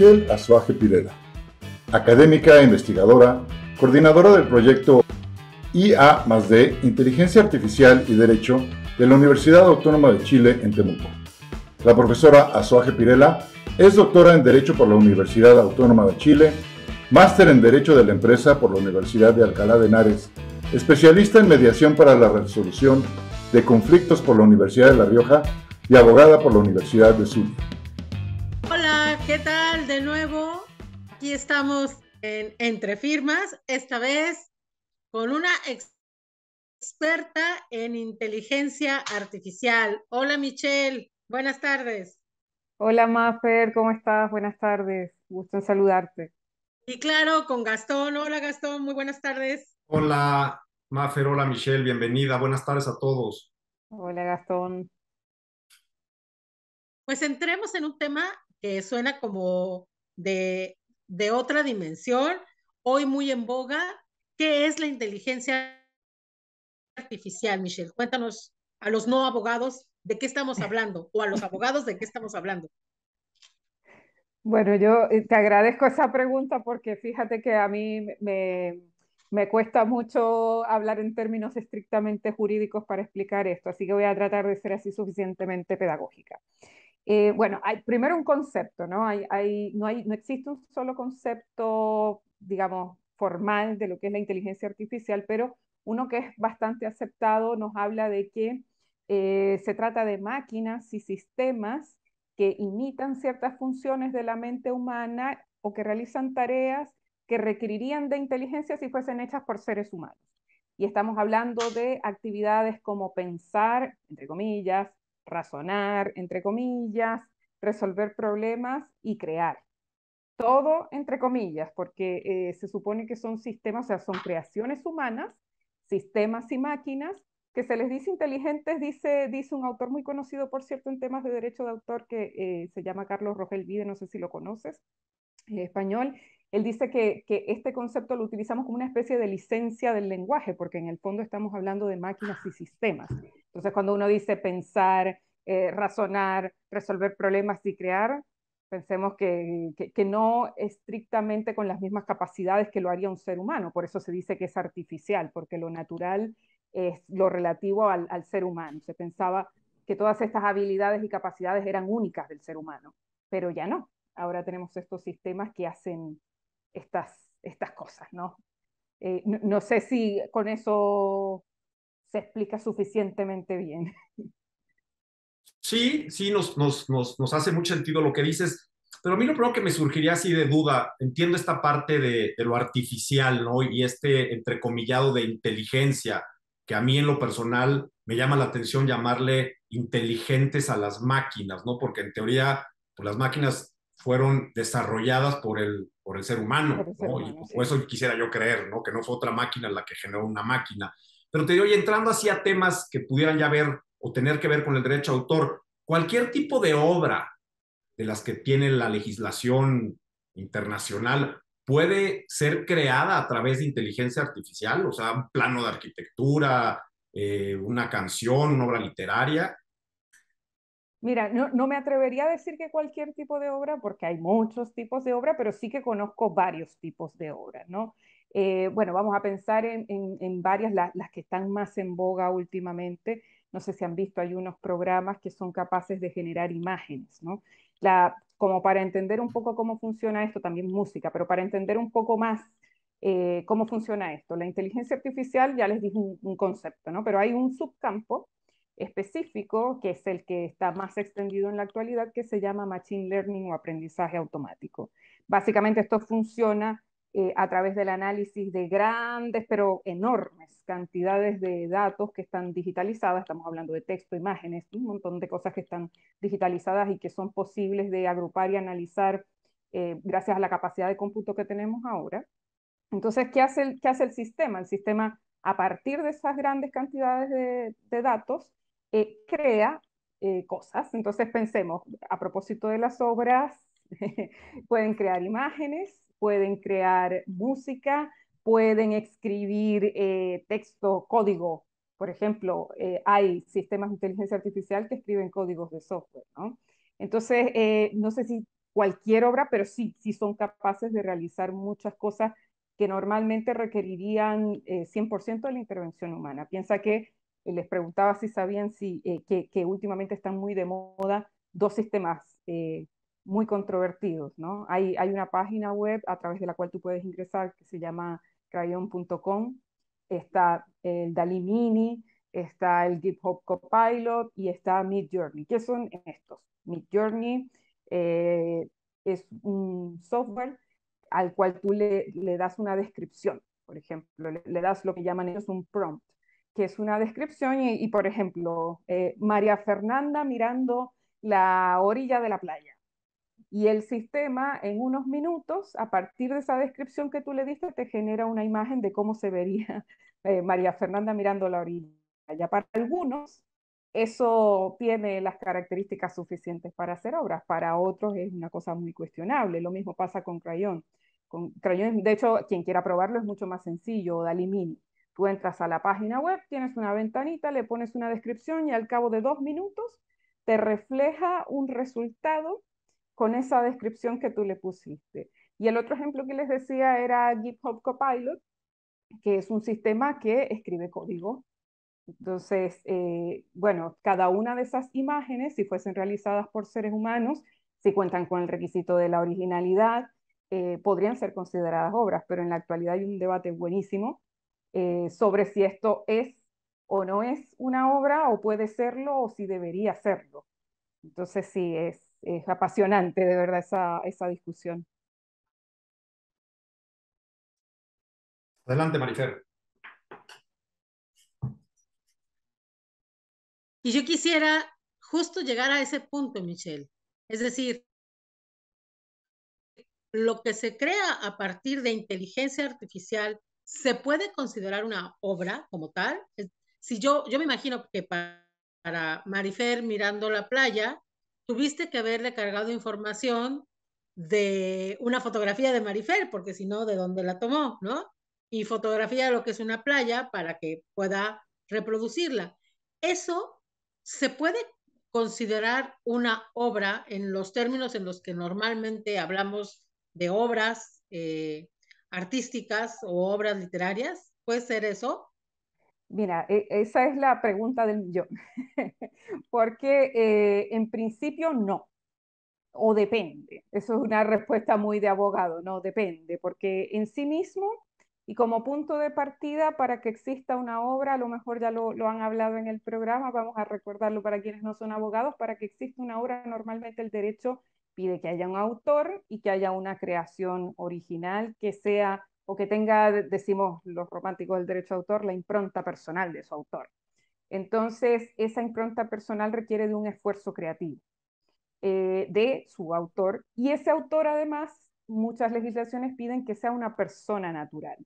Michelle Azuaje Pirela, académica e investigadora, coordinadora del proyecto IA más D, Inteligencia Artificial y Derecho de la Universidad Autónoma de Chile en Temuco. La profesora Azuaje Pirela es doctora en Derecho por la Universidad Autónoma de Chile, máster en Derecho de la Empresa por la Universidad de Alcalá de Henares, especialista en mediación para la resolución de conflictos por la Universidad de La Rioja y abogada por la Universidad de Zulia. Hola, ¿qué tal? De nuevo, aquí estamos en Entre Firmas, esta vez con una experta en inteligencia artificial. Hola, Michelle, buenas tardes. Hola Mafer, ¿cómo estás? Buenas tardes, gusto en saludarte. Y claro, con Gastón. Hola, Gastón, muy buenas tardes. Hola, Mafer, hola Michelle, bienvenida. Buenas tardes a todos. Hola Gastón. Pues entremos en un tema que suena como de otra dimensión, hoy muy en boga. ¿Qué es la inteligencia artificial, Michelle? Cuéntanos a los no abogados de qué estamos hablando o a los abogados de qué estamos hablando. Bueno, yo te agradezco esa pregunta porque fíjate que a mí me cuesta mucho hablar en términos estrictamente jurídicos para explicar esto, así que voy a tratar de ser así suficientemente pedagógica. Bueno, hay primero un concepto, ¿no? No existe un solo concepto, digamos, formal de lo que es la inteligencia artificial, pero uno que es bastante aceptado nos habla de que se trata de máquinas y sistemas que imitan ciertas funciones de la mente humana o que realizan tareas que requerirían de inteligencia si fuesen hechas por seres humanos. Y estamos hablando de actividades como pensar, entre comillas, razonar, entre comillas, resolver problemas y crear. Todo entre comillas, porque se supone que son sistemas, o sea, son creaciones humanas, sistemas y máquinas, que se les dice inteligentes, dice un autor muy conocido, por cierto, en temas de derecho de autor, que se llama Carlos Rogel Vide, no sé si lo conoces, español. Él dice que este concepto lo utilizamos como una especie de licencia del lenguaje, porque en el fondo estamos hablando de máquinas y sistemas. Entonces, cuando uno dice pensar, razonar, resolver problemas y crear, pensemos que no estrictamente con las mismas capacidades que lo haría un ser humano. Por eso se dice que es artificial, porque lo natural es lo relativo al ser humano. Se pensaba que todas estas habilidades y capacidades eran únicas del ser humano, pero ya no. Ahora tenemos estos sistemas que hacen estas cosas, ¿no? No sé si con eso se explica suficientemente bien. Sí, sí, nos hace mucho sentido lo que dices, pero a mí lo primero que me surgiría así de duda, entiendo esta parte de lo artificial, ¿no? Y este entrecomillado de inteligencia, que a mí en lo personal me llama la atención llamarle inteligentes a las máquinas, ¿no? Porque en teoría, pues las máquinas fueron desarrolladas por el ser humano, Por el ser ¿no? Y humano, por sí. eso quisiera yo creer, ¿no? Que no fue otra máquina la que generó una máquina. Pero te digo, y entrando así a temas que pudieran ya ver o tener que ver con el derecho a autor, cualquier tipo de obra de las que tiene la legislación internacional puede ser creada a través de inteligencia artificial, o sea, un plano de arquitectura, una canción, una obra literaria. Mira, no me atrevería a decir que cualquier tipo de obra, porque hay muchos tipos de obra, pero sí que conozco varios tipos de obra, ¿no? Bueno, vamos a pensar en varias, las que están más en boga últimamente. No sé si han visto, hay unos programas que son capaces de generar imágenes, ¿no? Como para entender un poco cómo funciona esto, también música, pero para entender un poco más cómo funciona esto. La inteligencia artificial, ya les dije un concepto, ¿no? Pero hay un subcampo específico, que es el que está más extendido en la actualidad, que se llama Machine Learning o aprendizaje automático. Básicamente esto funciona a través del análisis de grandes, pero enormes cantidades de datos que están digitalizadas, estamos hablando de texto, imágenes, un montón de cosas que están digitalizadas y que son posibles de agrupar y analizar gracias a la capacidad de cómputo que tenemos ahora. Entonces, qué hace el sistema? El sistema, a partir de esas grandes cantidades de datos, crea cosas. Entonces, pensemos, a propósito de las obras, pueden crear imágenes, pueden crear música, pueden escribir texto, código. Por ejemplo, hay sistemas de inteligencia artificial que escriben códigos de software, ¿no? Entonces, no sé si cualquier obra, pero sí son capaces de realizar muchas cosas que normalmente requerirían 100% de la intervención humana. Piensa que les preguntaba si sabían que últimamente están muy de moda dos sistemas muy controvertidos, ¿no? Hay una página web a través de la cual tú puedes ingresar que se llama crayon.com, está el DALL-E Mini, está el GitHub Copilot y está Midjourney. ¿Qué son estos? Midjourney es un software al cual tú le das una descripción. Por ejemplo, le das lo que llaman ellos un prompt, que es una descripción y por ejemplo, María Fernanda mirando la orilla de la playa. Y el sistema en unos minutos, a partir de esa descripción que tú le diste, te genera una imagen de cómo se vería María Fernanda mirando la orilla. Ya para algunos, eso tiene las características suficientes para hacer obras. Para otros es una cosa muy cuestionable. Lo mismo pasa con Crayon. Con Crayon, de hecho, quien quiera probarlo es mucho más sencillo, DALL-E Mini. Tú entras a la página web, tienes una ventanita, le pones una descripción y al cabo de 2 minutos te refleja un resultado con esa descripción que tú le pusiste. Y el otro ejemplo que les decía era GitHub Copilot, que es un sistema que escribe código. Entonces, bueno, cada una de esas imágenes, si fuesen realizadas por seres humanos, si cuentan con el requisito de la originalidad, podrían ser consideradas obras, pero en la actualidad hay un debate buenísimo sobre si esto es o no es una obra, o puede serlo, o si debería serlo. Entonces sí, es apasionante de verdad esa discusión. Adelante, Marifer. Y yo quisiera justo llegar a ese punto, Michelle. Es decir, lo que se crea a partir de inteligencia artificial se puede considerar una obra como tal. Si yo me imagino que para Marifer mirando la playa, tuviste que haberle cargado información de una fotografía de Marifer, porque si no, ¿de dónde la tomó, no? Y fotografía de lo que es una playa para que pueda reproducirla. Eso se puede considerar una obra en los términos en los que normalmente hablamos de obras artísticas o obras literarias. ¿Puede ser eso? Mira, esa es la pregunta del millón, porque en principio no, o depende. Eso es una respuesta muy de abogado, no, depende, porque en sí mismo y como punto de partida para que exista una obra, a lo mejor ya lo han hablado en el programa, vamos a recordarlo para quienes no son abogados, para que exista una obra normalmente el derecho pide que haya un autor y que haya una creación original que sea o que tenga, decimos los románticos del derecho de autor, la impronta personal de su autor. Entonces, esa impronta personal requiere de un esfuerzo creativo de su autor y ese autor además muchas legislaciones piden que sea una persona natural.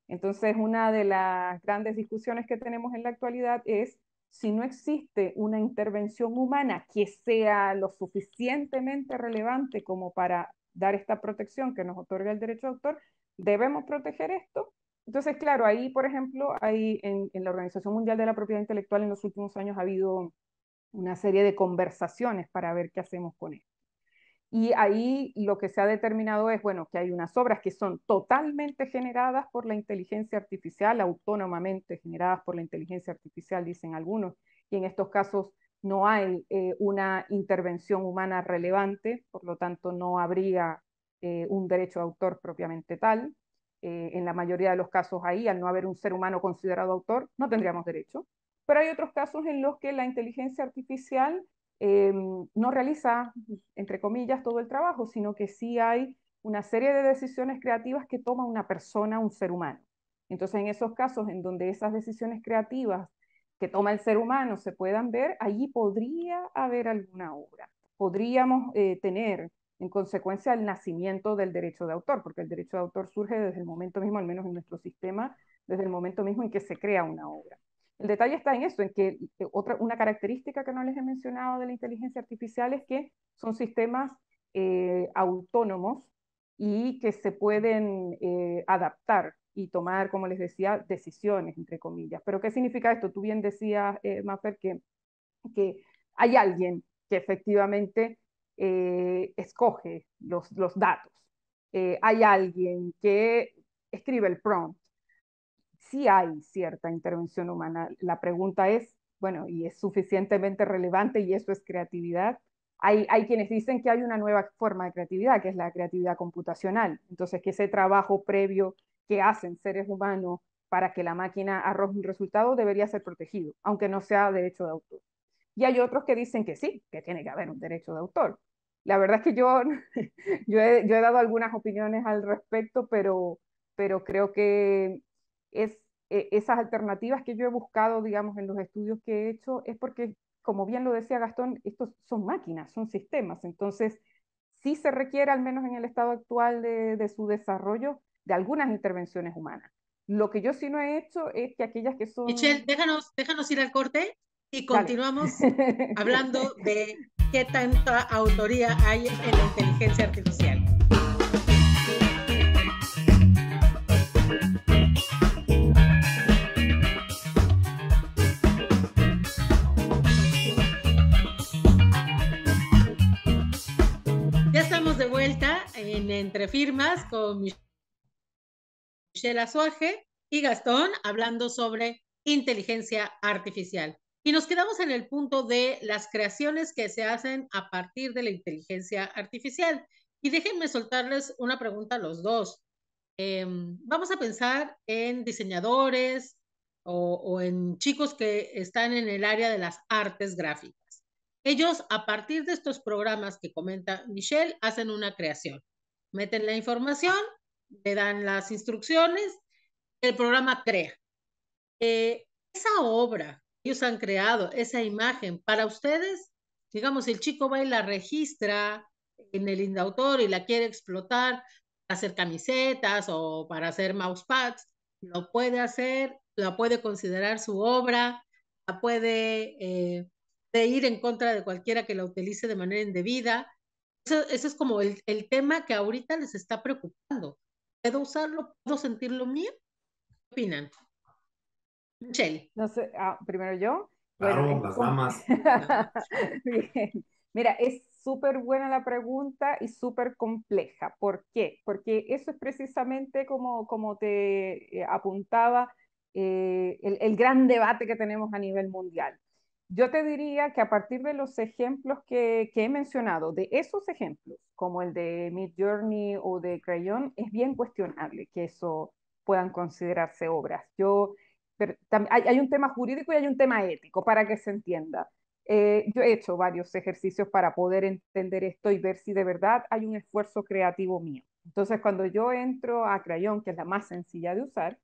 Entonces, una de las grandes discusiones que tenemos en la actualidad es si no existe una intervención humana que sea lo suficientemente relevante como para dar esta protección que nos otorga el derecho de autor, debemos proteger esto. Entonces, claro, ahí, por ejemplo, en la Organización Mundial de la Propiedad Intelectual en los últimos años ha habido una serie de conversaciones para ver qué hacemos con esto. Y ahí lo que se ha determinado es, bueno, que hay unas obras que son totalmente generadas por la inteligencia artificial, autónomamente generadas por la inteligencia artificial, dicen algunos, y en estos casos no hay una intervención humana relevante, por lo tanto no habría un derecho de autor propiamente tal. En la mayoría de los casos ahí, al no haber un ser humano considerado autor, no tendríamos derecho. Pero hay otros casos en los que la inteligencia artificial no realiza, entre comillas, todo el trabajo, sino que sí hay una serie de decisiones creativas que toma una persona, un ser humano. Entonces, en esos casos en donde esas decisiones creativas que toma el ser humano se puedan ver, allí podría haber alguna obra. Podríamos tener, en consecuencia, el nacimiento del derecho de autor, porque el derecho de autor surge desde el momento mismo, al menos en nuestro sistema, desde el momento mismo en que se crea una obra. El detalle está en eso, en que una característica que no les he mencionado de la inteligencia artificial es que son sistemas autónomos y que se pueden adaptar y tomar, como les decía, decisiones, entre comillas. Pero ¿qué significa esto? Tú bien decías, Mafer, que hay alguien que efectivamente escoge los datos. Hay alguien que escribe el prompt. Sí hay cierta intervención humana. La pregunta es, bueno, ¿y es suficientemente relevante y eso es creatividad? Hay quienes dicen que hay una nueva forma de creatividad, que es la creatividad computacional. Entonces, que ese trabajo previo que hacen seres humanos para que la máquina arroje un resultado debería ser protegido, aunque no sea derecho de autor. Y hay otros que dicen que sí, que tiene que haber un derecho de autor. La verdad es que yo, yo he dado algunas opiniones al respecto, pero creo que es, esas alternativas que yo he buscado, digamos, en los estudios que he hecho, es porque, como bien lo decía Gastón, estos son máquinas, son sistemas. Entonces, sí se requiere, al menos en el estado actual de su desarrollo, de algunas intervenciones humanas. Lo que yo sí no he hecho es que aquellas que Michelle, son... déjanos ir al corte y Dale. continuamos hablando de qué tanta autoría hay en la inteligencia artificial. Ya estamos de vuelta en Entre Firmas con Michelle Azuaje y Gastón hablando sobre inteligencia artificial. Y nos quedamos en el punto de las creaciones que se hacen a partir de la inteligencia artificial. Y déjenme soltarles una pregunta a los dos. Vamos a pensar en diseñadores o en chicos que están en el área de las artes gráficas. Ellos, a partir de estos programas que comenta Michelle, hacen una creación. Meten la información, le dan las instrucciones, el programa crea. Esa obra que ellos han creado, esa imagen, para ustedes, digamos, si el chico va y la registra en el Indautor y la quiere explotar para hacer camisetas o para hacer mousepads, lo puede hacer, la puede considerar su obra, la puede de ir en contra de cualquiera que la utilice de manera indebida. Eso es como el tema que ahorita les está preocupando. ¿Puedo usarlo? ¿Puedo sentirlo mío? ¿Qué opinan? Michelle. No sé, primero yo. Bueno, Claro, las damas. Bien. Mira, es súper buena la pregunta y súper compleja. ¿Por qué? Porque eso es precisamente como te apuntaba el gran debate que tenemos a nivel mundial. Yo te diría que a partir de los ejemplos que he mencionado, de esos ejemplos, como el de Midjourney o de Crayon, es bien cuestionable que eso puedan considerarse obras. Pero hay un tema jurídico y hay un tema ético para que se entienda. Yo he hecho varios ejercicios para poder entender esto y ver si de verdad hay un esfuerzo creativo mío. Entonces, cuando yo entro a Crayon, que es la más sencilla de usar,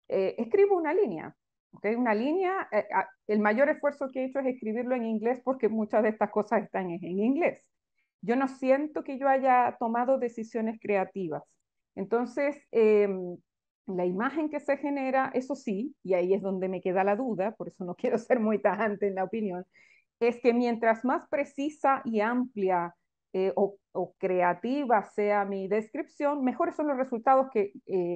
escribo una línea. ¿Okay? Una línea, el mayor esfuerzo que he hecho es escribirlo en inglés porque muchas de estas cosas están en inglés. Yo no siento que yo haya tomado decisiones creativas. Entonces, la imagen que se genera, eso sí, y ahí es donde me queda la duda, por eso no quiero ser muy tajante en la opinión, es que mientras más precisa y amplia o creativa sea mi descripción, mejores son los resultados que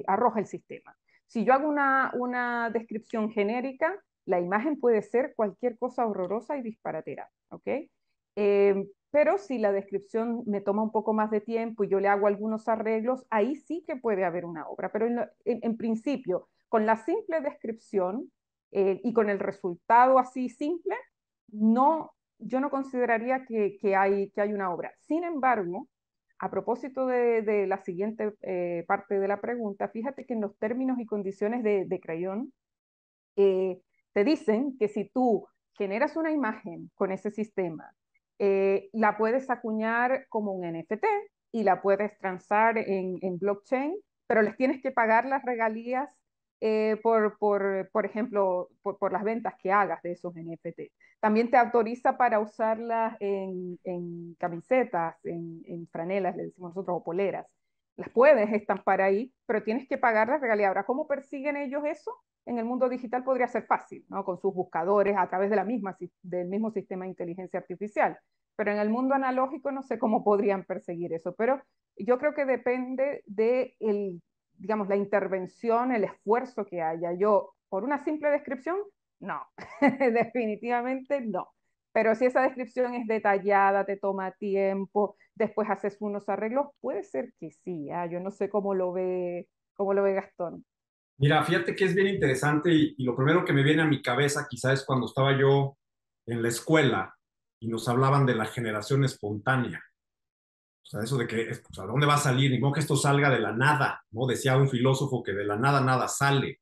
arroja el sistema. Si yo hago una descripción genérica, la imagen puede ser cualquier cosa horrorosa y disparatera, ¿ok? Pero si la descripción me toma un poco más de tiempo y yo le hago algunos arreglos, ahí sí que puede haber una obra. Pero en principio, con la simple descripción y con el resultado así simple, no, yo no consideraría que hay una obra. Sin embargo, a propósito de la siguiente parte de la pregunta, fíjate que en los términos y condiciones de Crayon te dicen que si tú generas una imagen con ese sistema, la puedes acuñar como un NFT y la puedes transar en blockchain, pero les tienes que pagar las regalías por ejemplo, por las ventas que hagas de esos NFT. También te autoriza para usarlas en camisetas, en franelas, le decimos nosotros, o poleras. Las puedes estampar ahí, pero tienes que pagar la regalía. Ahora, ¿cómo persiguen ellos eso? En el mundo digital podría ser fácil, ¿no? Con sus buscadores a través de del mismo sistema de inteligencia artificial. Pero en el mundo analógico no sé cómo podrían perseguir eso. Pero yo creo que depende de digamos, la intervención, el esfuerzo que haya. Yo, por una simple descripción, no, definitivamente no. Pero si esa descripción es detallada, te toma tiempo, después haces unos arreglos, puede ser que sí. Yo no sé cómo lo ve Gastón. Mira, fíjate que es bien interesante y lo primero que me viene a mi cabeza quizás es cuando estaba yo en la escuela y nos hablaban de la generación espontánea. O sea, eso de que, o sea, ¿dónde va a salir? Ni modo que esto salga de la nada, ¿no? Decía un filósofo que de la nada nada sale.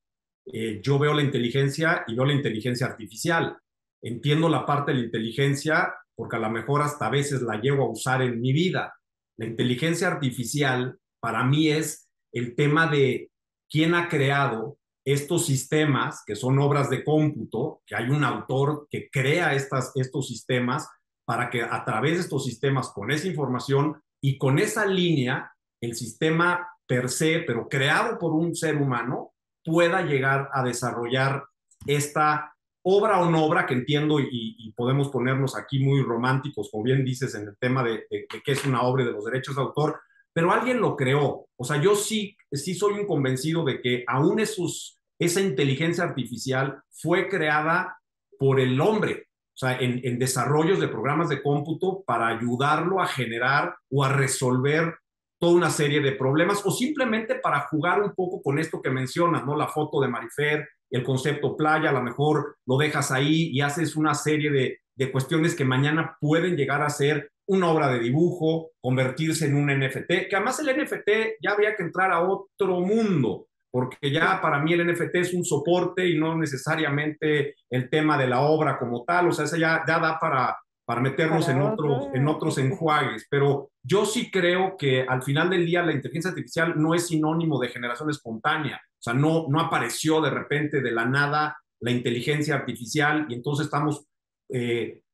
Yo veo la inteligencia y veo la inteligencia artificial. Entiendo la parte de la inteligencia porque a lo mejor hasta a veces la llevo a usar en mi vida. La inteligencia artificial para mí es el tema de quién ha creado estos sistemas que son obras de cómputo, que hay un autor que crea estos sistemas para que a través de estos sistemas, con esa información y con esa línea, el sistema per se, pero creado por un ser humano, pueda llegar a desarrollar esta obra o no obra que entiendo y podemos ponernos aquí muy románticos, como bien dices, en el tema de qué es una obra y de los derechos de autor, pero alguien lo creó. O sea, yo sí soy un convencido de que aún esa inteligencia artificial fue creada por el hombre, o sea, en desarrollos de programas de cómputo para ayudarlo a generar o a resolver toda una serie de problemas o simplemente para jugar un poco con esto que mencionas, ¿no? La foto de Marifer, el concepto playa, a lo mejor lo dejas ahí y haces una serie de cuestiones que mañana pueden llegar a ser una obra de dibujo, convertirse en un NFT, que además el NFT ya habría que entrar a otro mundo, porque ya para mí el NFT es un soporte y no necesariamente el tema de la obra como tal, o sea, ese ya da para meternos Para en otro, otros enjuagues, pero yo sí creo que al final del día la inteligencia artificial no es sinónimo de generación espontánea, o sea, no apareció de repente de la nada la inteligencia artificial y entonces estamos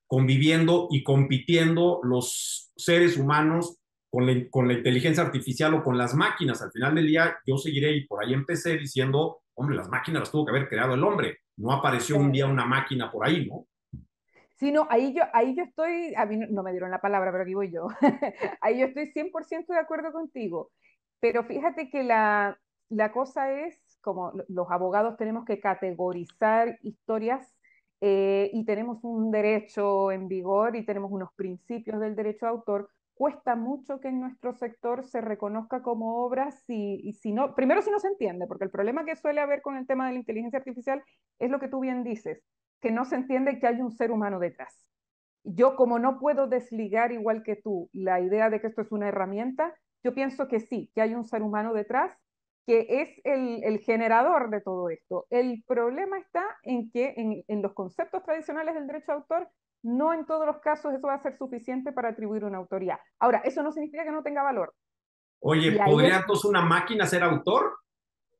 conviviendo y compitiendo los seres humanos con la inteligencia artificial o con las máquinas. Al final del día yo seguiré y por ahí empecé diciendo, hombre, las máquinas las tuvo que haber creado el hombre, no apareció un día una máquina por ahí, ¿no? sí, no, ahí yo estoy, a mí no me dieron la palabra, pero aquí voy yo. Ahí yo estoy 100% de acuerdo contigo. Pero fíjate que la cosa es, como los abogados tenemos que categorizar historias y tenemos un derecho en vigor y tenemos unos principios del derecho de autor, cuesta mucho que en nuestro sector se reconozca como obras y si no, primero si no se entiende, porque el problema que suele haber con el tema de la inteligencia artificial es lo que tú bien dices, que no se entiende que hay un ser humano detrás. Yo como no puedo desligar igual que tú la idea de que esto es una herramienta, yo pienso que sí, que hay un ser humano detrás que es el generador de todo esto. El problema está en que en los conceptos tradicionales del derecho de autor, no en todos los casos eso va a ser suficiente para atribuir una autoría. Ahora, eso no significa que no tenga valor. Oye, Y ahí ¿podría es, entonces una máquina ser autor?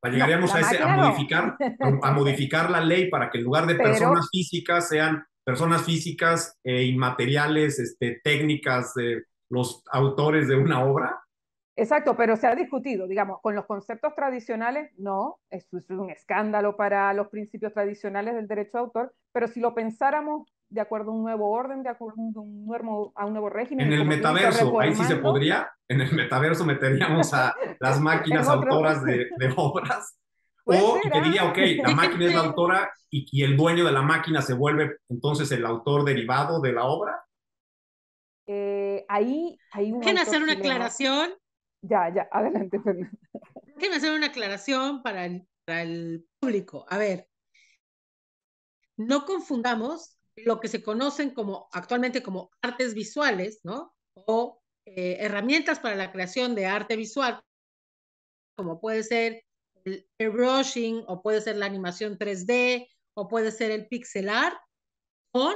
no, Llegaríamos la a máquina no, modificar la ley para que en lugar de personas pero físicas sean personas físicas inmateriales, técnicas de los autores de una obra. exacto, pero se ha discutido, digamos, con los conceptos tradicionales, no, eso es un escándalo para los principios tradicionales del derecho de autor, pero si lo pensáramos de acuerdo a un nuevo orden, de acuerdo a un nuevo régimen, En y el como tú dices, metaverso, ahí sí se reformando, podría. En el metaverso meteríamos a las en máquinas otro, autoras de obras. puede O ser, que diría, ok, la máquina es la Déjenme, autora y el dueño de la máquina se vuelve entonces el autor derivado de la obra. ahí hay un déjenme autor hacer una chileno, aclaración, ya, adelante, Fernando. déjenme hacer una aclaración para el público. A ver, no confundamos lo que se conocen como actualmente como artes visuales, ¿no? O herramientas para la creación de arte visual, como puede ser el airbrushing, o puede ser la animación 3D, o puede ser el pixel art, con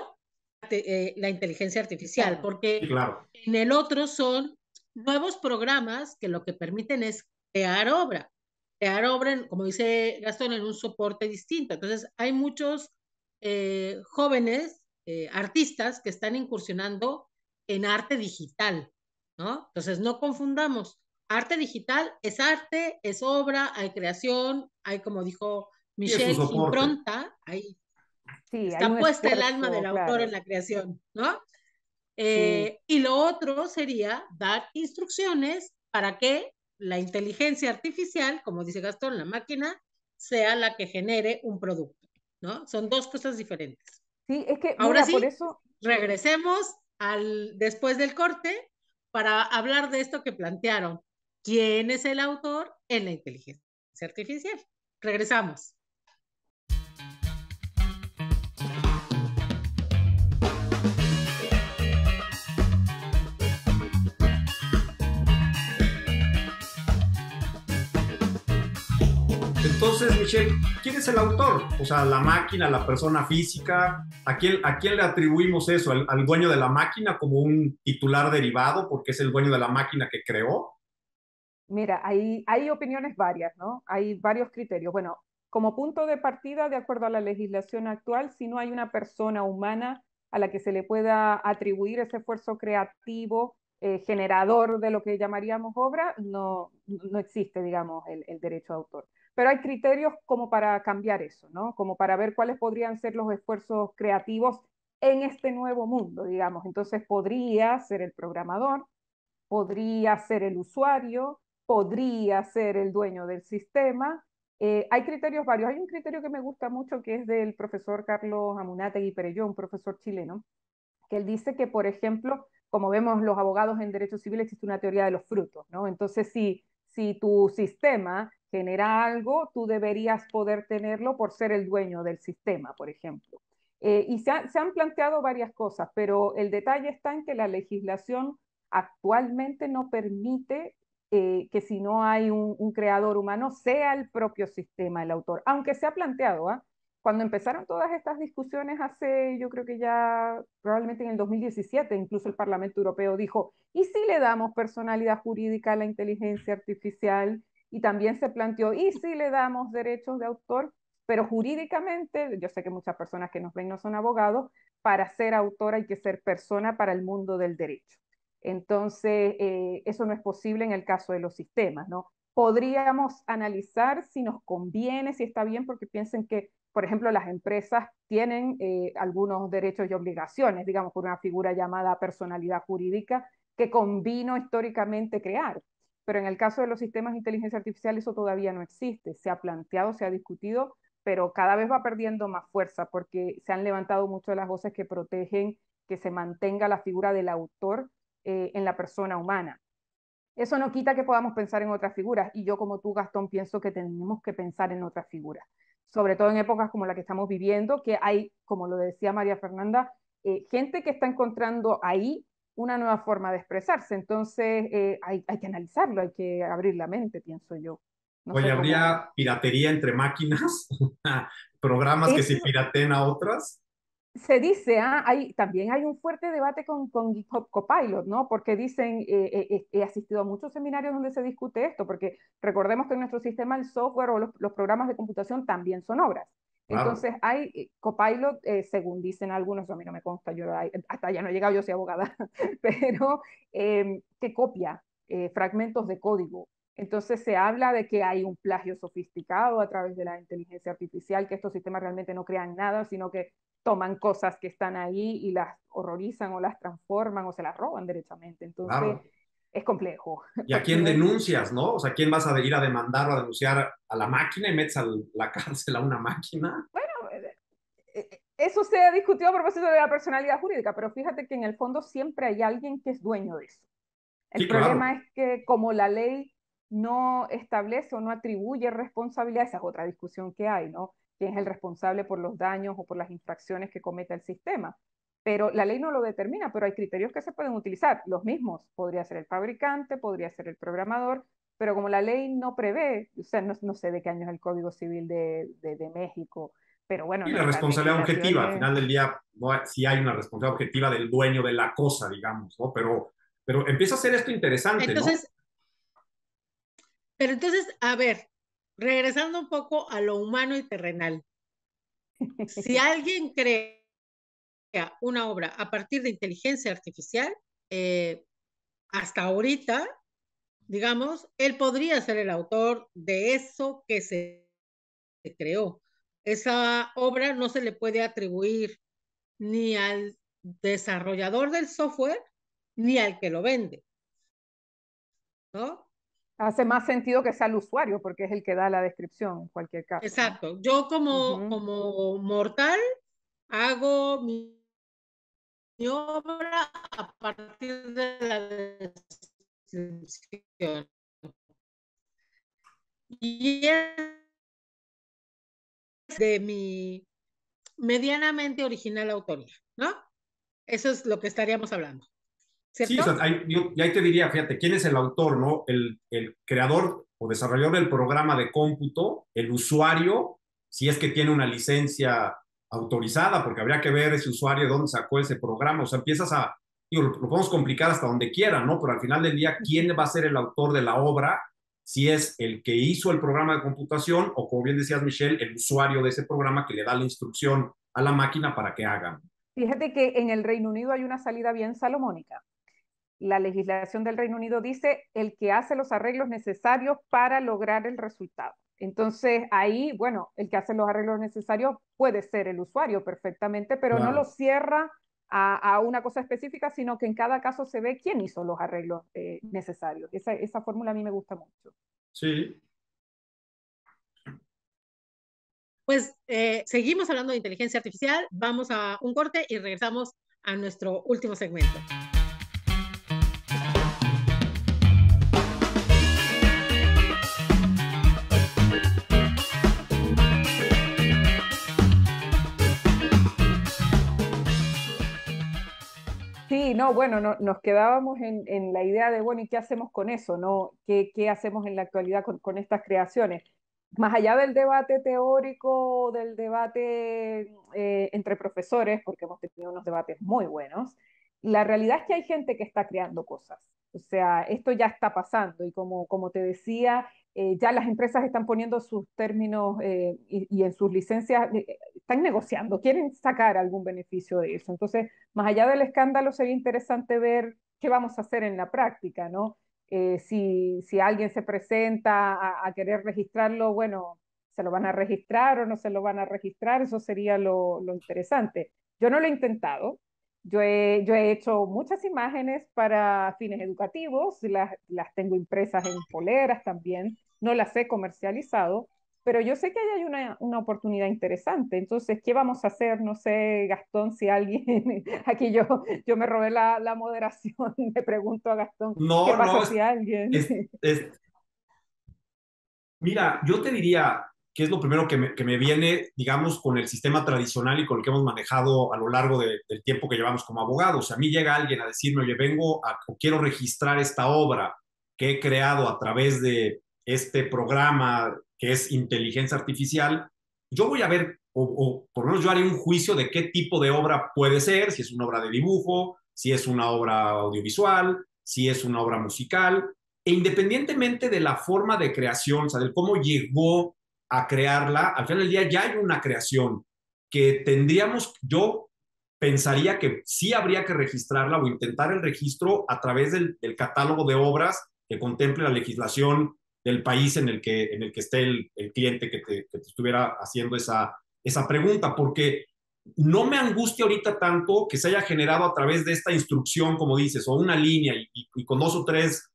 la inteligencia artificial, Claro. Sí, porque claro. en el otro son nuevos programas que lo que permiten es crear obra, como dice Gastón, en un soporte distinto. Entonces, hay muchos jóvenes artistas que están incursionando en arte digital, ¿no? Entonces, no confundamos. Arte digital es obra, hay creación, hay, como dijo Sí, es su Michelle, soporte. impronta, hay Sí, hay está un puesta el alma esfuerzo, del autor en claro. la creación, ¿no? Sí, Y lo otro sería dar instrucciones para que la inteligencia artificial, como dice Gastón, la máquina, sea la que genere un producto, ¿no? Son dos cosas diferentes. Sí, es que, Ahora mira, por sí, eso, regresemos después del corte para hablar de esto que plantearon. ¿Quién es el autor en la inteligencia artificial? Regresamos. Entonces, Michelle, ¿quién es el autor? O sea, la máquina, la persona física, a quién le atribuimos eso? ¿Al dueño de la máquina como un titular derivado porque es el dueño de la máquina que creó? mira, hay opiniones varias, ¿no? Hay varios criterios. Bueno, como punto de partida, de acuerdo a la legislación actual, si no hay una persona humana a la que se le pueda atribuir ese esfuerzo creativo, generador de lo que llamaríamos obra, no existe, digamos, el derecho de autor. Pero hay criterios como para cambiar eso, ¿no? Como para ver cuáles podrían ser los esfuerzos creativos en este nuevo mundo, digamos. Entonces podría ser el programador, podría ser el usuario, podría ser el dueño del sistema. Hay criterios varios. Hay un criterio que me gusta mucho que es del profesor Carlos Amunátegui Perelló, un profesor chileno, que él dice que, por ejemplo, como vemos los abogados en derecho civil, existe una teoría de los frutos, ¿no? Entonces, si tu sistema genera algo, tú deberías poder tenerlo por ser el dueño del sistema, por ejemplo. Y se han planteado varias cosas, pero el detalle está en que la legislación actualmente no permite que si no hay un creador humano, sea el propio sistema el autor, aunque se ha planteado, ¿ah? Cuando empezaron todas estas discusiones hace, yo creo que ya probablemente en el 2017, incluso el Parlamento Europeo dijo, ¿y si le damos personalidad jurídica a la inteligencia artificial? Y también se planteó, ¿y si le damos derechos de autor? Pero jurídicamente, yo sé que muchas personas que nos ven no son abogados, para ser autor hay que ser persona para el mundo del derecho. Entonces, eso no es posible en el caso de los sistemas, ¿no? Podríamos analizar si nos conviene, si está bien, porque piensen que, por ejemplo, las empresas tienen algunos derechos y obligaciones, digamos, por una figura llamada personalidad jurídica que convino históricamente crear. Pero en el caso de los sistemas de inteligencia artificial eso todavía no existe. Se ha planteado, se ha discutido, pero cada vez va perdiendo más fuerza porque se han levantado mucho las voces que protegen que se mantenga la figura del autor en la persona humana. Eso no quita que podamos pensar en otras figuras y yo como tú, Gastón, pienso que tenemos que pensar en otras figuras, sobre todo en épocas como la que estamos viviendo, que hay, como lo decía María Fernanda, gente que está encontrando ahí una nueva forma de expresarse, entonces hay que analizarlo, hay que abrir la mente, pienso yo. No Oye, sé cómo... ¿habría piratería entre máquinas? ¿Programas que se Eso, pirateen a otras? se dice, también hay un fuerte debate con GitHub Copilot, ¿no? Porque dicen, he asistido a muchos seminarios donde se discute esto, porque recordemos que en nuestro sistema el software o los programas de computación también son obras. Claro. Entonces hay Copilot, según dicen algunos, a mí no me consta, yo hasta ya no he llegado, yo soy abogada, pero que copia fragmentos de código. Entonces se habla de que hay un plagio sofisticado a través de la inteligencia artificial, que estos sistemas realmente no crean nada, sino que toman cosas que están ahí y las horrorizan o las transforman o se las roban derechamente. Entonces, Claro. es complejo, ¿Y a porque quién no es... denuncias, no? O sea, ¿quién vas a ir a demandar o a denunciar a la máquina y metes a la cárcel a una máquina? Bueno, eso se ha discutido a propósito de la personalidad jurídica, pero fíjate que en el fondo siempre hay alguien que es dueño de eso. El Sí, claro. problema es que como la ley no establece o no atribuye responsabilidad, esa es otra discusión que hay, ¿no? ¿Quién es el responsable por los daños o por las infracciones que cometa el sistema? Pero la ley no lo determina, pero hay criterios que se pueden utilizar. Los mismos, podría ser el fabricante, podría ser el programador, pero como la ley no prevé, o sea, no sé de qué año es el Código Civil de México, pero bueno, Y la nuestras responsabilidad objetiva, al legislaciones... final del día, no sí hay una responsabilidad objetiva del dueño de la cosa, digamos, ¿no? Pero empieza a ser esto interesante, ¿no? Entonces, pero entonces, a ver, regresando un poco a lo humano y terrenal. Si alguien crea una obra a partir de inteligencia artificial, eh, hasta ahorita, digamos, él podría ser el autor de eso que se creó. Esa obra no se le puede atribuir ni al desarrollador del software ni al que lo vende, ¿no? Hace más sentido que sea el usuario, porque es el que da la descripción en cualquier caso, ¿no? Exacto. Yo Uh -huh. como mortal hago mi obra a partir de la descripción. Y es de mi medianamente original autoría, ¿no? Eso es lo que estaríamos hablando, Sí, o ¿cierto? sea, y ahí te diría, fíjate, ¿quién es el autor, no? El creador o desarrollador del programa de cómputo, el usuario, si es que tiene una licencia autorizada, porque habría que ver ese usuario de dónde sacó ese programa. O sea, empiezas a, digo, lo podemos complicar hasta donde quiera, ¿no? Pero al final del día, ¿quién va a ser el autor de la obra? Si es el que hizo el programa de computación o, como bien decías, Michelle, el usuario de ese programa que le da la instrucción a la máquina para que haga. Fíjate que en el Reino Unido hay una salida bien salomónica. La legislación del Reino Unido dice el que hace los arreglos necesarios para lograr el resultado. Entonces ahí, bueno, el que hace los arreglos necesarios puede ser el usuario perfectamente, pero no lo Claro. cierra a una cosa específica, sino que en cada caso se ve quién hizo los arreglos necesarios. Esa fórmula a mí me gusta mucho. Sí. Pues seguimos hablando de inteligencia artificial, vamos a un corte y regresamos a nuestro último segmento. Sí, no, bueno, nos quedábamos en la idea de, bueno, ¿y qué hacemos con eso? ¿No? ¿Qué hacemos en la actualidad con estas creaciones? Más allá del debate teórico, del debate entre profesores, porque hemos tenido unos debates muy buenos, la realidad es que hay gente que está creando cosas. O sea, esto ya está pasando y como te decía, ya las empresas están poniendo sus términos y en sus licencias, están negociando, quieren sacar algún beneficio de eso. Entonces, más allá del escándalo, sería interesante ver qué vamos a hacer en la práctica, ¿no? Si alguien se presenta a querer registrarlo, bueno, ¿se lo van a registrar o no se lo van a registrar? Eso sería lo interesante. Yo no lo he intentado. Yo he hecho muchas imágenes para fines educativos, las tengo impresas en poleras también, no las he comercializado, pero yo sé que ahí hay una oportunidad interesante. Entonces, ¿qué vamos a hacer? No sé, Gastón, si alguien, aquí yo me robé la moderación, le pregunto a Gastón, ¿qué No, pasa no, si alguien... es, es- mira, yo te diría que es lo primero que me viene, digamos, con el sistema tradicional y con el que hemos manejado a lo largo del tiempo que llevamos como abogados. A mí llega alguien a decirme, oye, o quiero registrar esta obra que he creado a través de este programa que es inteligencia artificial. Yo voy a ver, o por lo menos yo haré un juicio de qué tipo de obra puede ser, si es una obra de dibujo, si es una obra audiovisual, si es una obra musical, e independientemente de la forma de creación, o sea, de cómo llegó a crearla, al final del día ya hay una creación que tendríamos, yo pensaría que sí habría que registrarla o intentar el registro a través del catálogo de obras que contemple la legislación del país en el que esté el cliente que te estuviera haciendo esa pregunta, porque no me angustia ahorita tanto que se haya generado a través de esta instrucción, como dices, o una línea y con dos o tres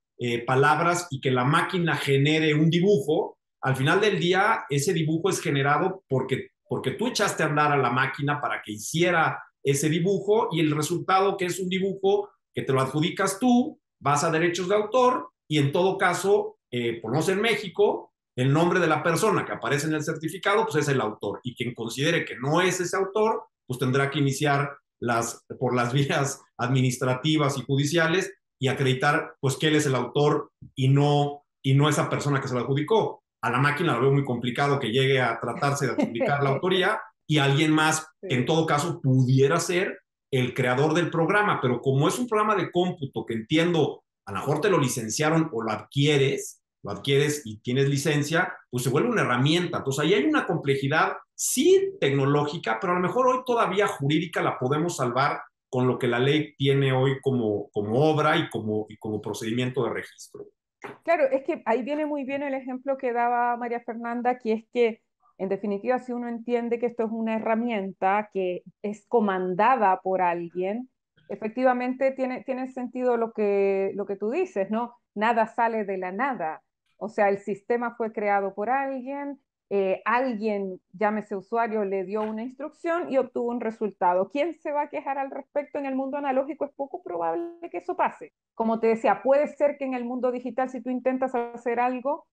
palabras y que la máquina genere un dibujo. Al final del día, ese dibujo es generado porque tú echaste a andar a la máquina para que hiciera ese dibujo y el resultado, que es un dibujo que te lo adjudicas tú, vas a derechos de autor y en todo caso, por no ser México, el nombre de la persona que aparece en el certificado, pues es el autor. Y quien considere que no es ese autor, pues tendrá que iniciar por las vías administrativas y judiciales y acreditar pues que él es el autor y no esa persona que se lo adjudicó. A la máquina lo veo muy complicado que llegue a tratarse de adjudicar la autoría y alguien más que en Sí. todo caso pudiera ser el creador del programa, pero como es un programa de cómputo que entiendo, a lo mejor te lo licenciaron o lo adquieres y tienes licencia, pues se vuelve una herramienta. Entonces ahí hay una complejidad, sí tecnológica, pero a lo mejor hoy todavía jurídica la podemos salvar con lo que la ley tiene hoy como obra y como procedimiento de registro. Claro, es que ahí viene muy bien el ejemplo que daba María Fernanda, que es que, en definitiva, si uno entiende que esto es una herramienta que es comandada por alguien, efectivamente tiene sentido lo que tú dices, ¿no? Nada sale de la nada. O sea, el sistema fue creado por alguien, alguien, llámese usuario, le dio una instrucción y obtuvo un resultado. ¿Quién se va a quejar al respecto? En el mundo analógico es poco probable que eso pase. Como te decía, puede ser que en el mundo digital, si tú intentas hacer algo,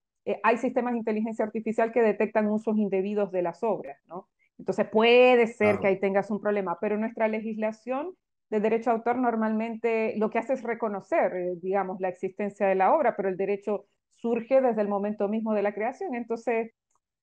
hay sistemas de inteligencia artificial que detectan usos indebidos de las obras, ¿no? Entonces puede ser que Claro. ahí tengas un problema, pero nuestra legislación de derecho a autor normalmente lo que hace es reconocer, digamos, la existencia de la obra, pero el derecho surge desde el momento mismo de la creación. Entonces,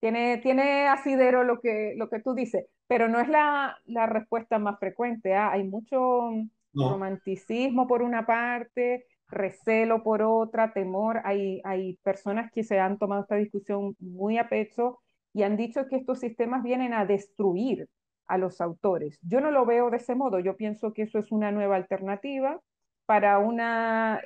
tiene asidero lo que tú dices, pero no es la respuesta más frecuente. ¿Ah? Hay mucho No. romanticismo por una parte, recelo por otra, temor. Hay personas que se han tomado esta discusión muy a pecho y han dicho que estos sistemas vienen a destruir a los autores. Yo no lo veo de ese modo, yo pienso que eso es una nueva alternativa para una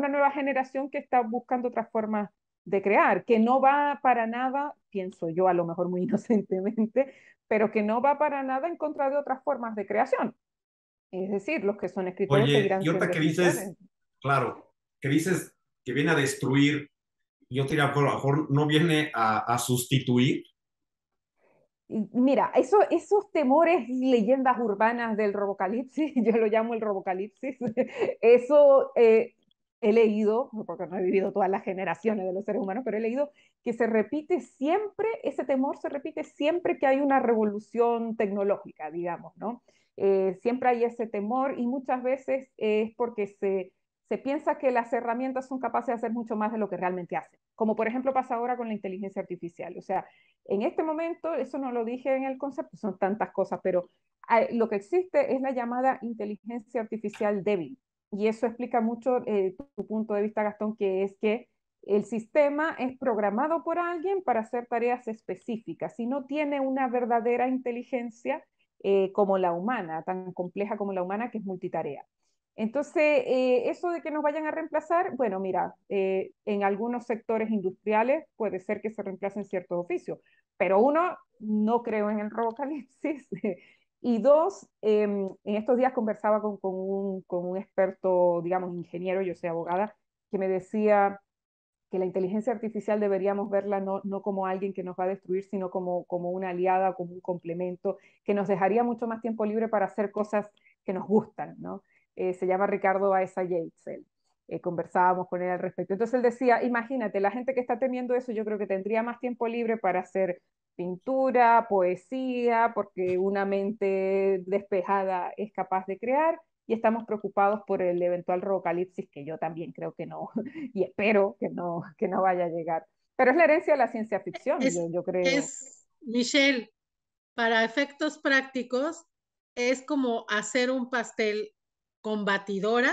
nueva generación que está buscando otras formas de crear, que no va para nada, pienso yo a lo mejor muy inocentemente, pero que no va para nada en contra de otras formas de creación. Es decir, los que son escritores Oye, seguirán y otra siendo que dices, escritores. claro, que dices que viene a destruir, yo te diría, a lo mejor no viene a sustituir. Y mira, esos temores y leyendas urbanas del robocalipsis, yo lo llamo el robocalipsis, eso he leído, porque no he vivido todas las generaciones de los seres humanos, pero he leído que se repite siempre, ese temor se repite siempre que hay una revolución tecnológica, digamos, ¿no? Siempre hay ese temor y muchas veces es porque se piensa que las herramientas son capaces de hacer mucho más de lo que realmente hacen, como por ejemplo pasa ahora con la inteligencia artificial, o sea, en este momento, eso no lo dije en el concepto, son tantas cosas, pero lo que existe es la llamada inteligencia artificial débil. Y eso explica mucho tu punto de vista, Gastón, que es que el sistema es programado por alguien para hacer tareas específicas y no tiene una verdadera inteligencia como la humana, tan compleja como la humana, que es multitarea. Entonces, eso de que nos vayan a reemplazar, bueno, mira, en algunos sectores industriales puede ser que se reemplacen ciertos oficios, pero uno, no creo en el robocalipsis. Y dos, en estos días conversaba con un experto, digamos, ingeniero, yo soy abogada, que me decía que la inteligencia artificial deberíamos verla no como alguien que nos va a destruir, sino como una aliada, como un complemento, que nos dejaría mucho más tiempo libre para hacer cosas que nos gustan, ¿no? Se llama Ricardo Baeza Yates, él. Conversábamos con él al respecto. Entonces él decía, imagínate, la gente que está temiendo eso, yo creo que tendría más tiempo libre para hacer pintura, poesía, porque una mente despejada es capaz de crear, y estamos preocupados por el eventual robocalipsis, que yo también creo que no, y espero que no vaya a llegar. Pero es la herencia de la ciencia ficción, Es, yo creo. es, Michelle, para efectos prácticos, es como hacer un pastel con batidora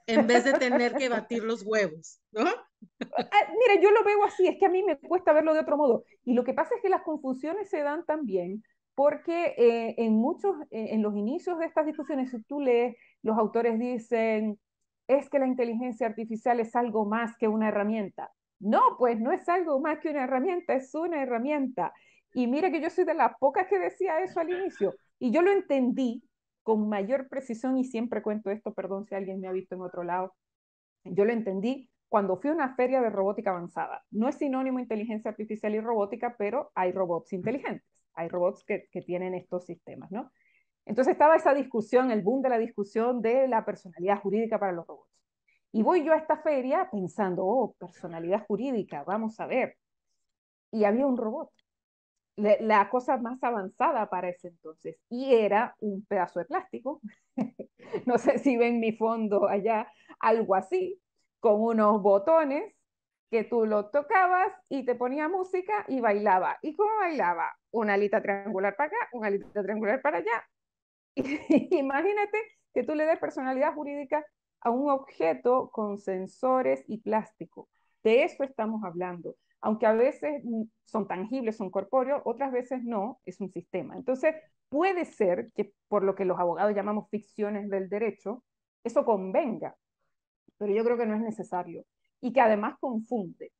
en vez de tener que batir los huevos, ¿no? Mira, yo lo veo así, es que a mí me cuesta verlo de otro modo. Y lo que pasa es que las confusiones se dan también porque en los inicios de estas discusiones, si tú lees, los autores dicen, es que la inteligencia artificial es algo más que una herramienta. No, pues no es algo más que una herramienta, es una herramienta. Y mira que yo soy de las pocas que decía eso al inicio. Y yo lo entendí con mayor precisión y siempre cuento esto, perdón si alguien me ha visto en otro lado, yo lo entendí cuando fui a una feria de robótica avanzada. No es sinónimo inteligencia artificial y robótica, pero hay robots inteligentes, hay robots que tienen estos sistemas, ¿no? Entonces estaba esa discusión, el boom de la discusión de la personalidad jurídica para los robots. Y voy yo a esta feria pensando, oh, personalidad jurídica, vamos a ver. Y había un robot, la cosa más avanzada para ese entonces, y era un pedazo de plástico, no sé si ven mi fondo allá, algo así, con unos botones que tú lo tocabas y te ponía música y bailaba. ¿Y cómo bailaba? Una alita triangular para acá, una alita triangular para allá. Imagínate que tú le des personalidad jurídica a un objeto con sensores y plástico. De eso estamos hablando. Aunque a veces son tangibles, son corpóreos, otras veces no, es un sistema. Entonces, puede ser que por lo que los abogados llamamos ficciones del derecho, eso convenga, pero yo creo que no es necesario y que además confunde.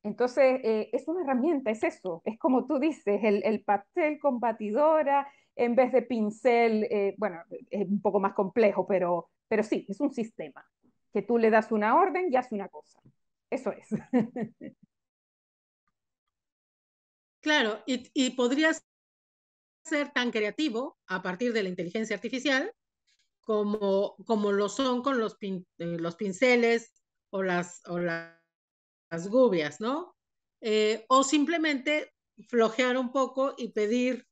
Entonces, es una herramienta, es eso, es como tú dices, el pastel con batidora en vez de pincel, bueno, es un poco más complejo, pero sí, es un sistema, que tú le das una orden y hace una cosa. Eso es. Claro, y podrías ser tan creativo a partir de la inteligencia artificial como lo son con los pinceles o las gubias, ¿no? O simplemente flojear un poco y pedir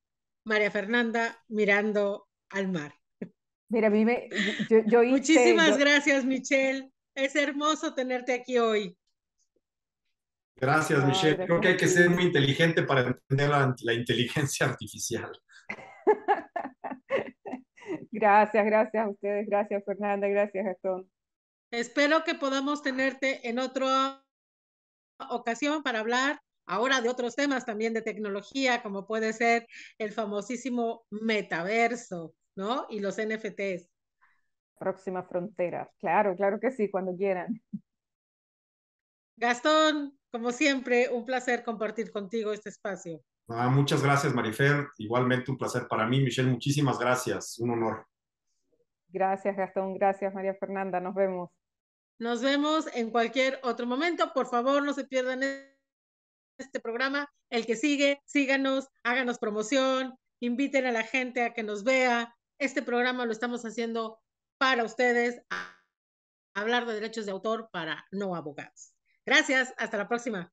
María Fernanda mirando al mar. Mira, a mí yo hice, Muchísimas gracias, Michelle. Es hermoso tenerte aquí hoy. Gracias, Ay, Michelle. Creo gracias que a hay que ser ti. muy inteligente para entender la inteligencia artificial. Gracias a ustedes, gracias Fernanda, gracias Gastón. Espero que podamos tenerte en otra ocasión para hablar ahora de otros temas también de tecnología, como puede ser el famosísimo metaverso, ¿no? Y los NFTs. Próxima frontera. Claro, claro que sí, cuando quieran. Gastón, como siempre, un placer compartir contigo este espacio. Muchas gracias, Marifer. Igualmente un placer para mí. Michelle, muchísimas gracias. Un honor. Gracias Gastón, gracias María Fernanda, nos vemos. Nos vemos en cualquier otro momento. Por favor, no se pierdan este programa. El que sigue, síganos, háganos promoción, inviten a la gente a que nos vea. Este programa lo estamos haciendo para ustedes, a hablar de derechos de autor para no abogados. Gracias, hasta la próxima.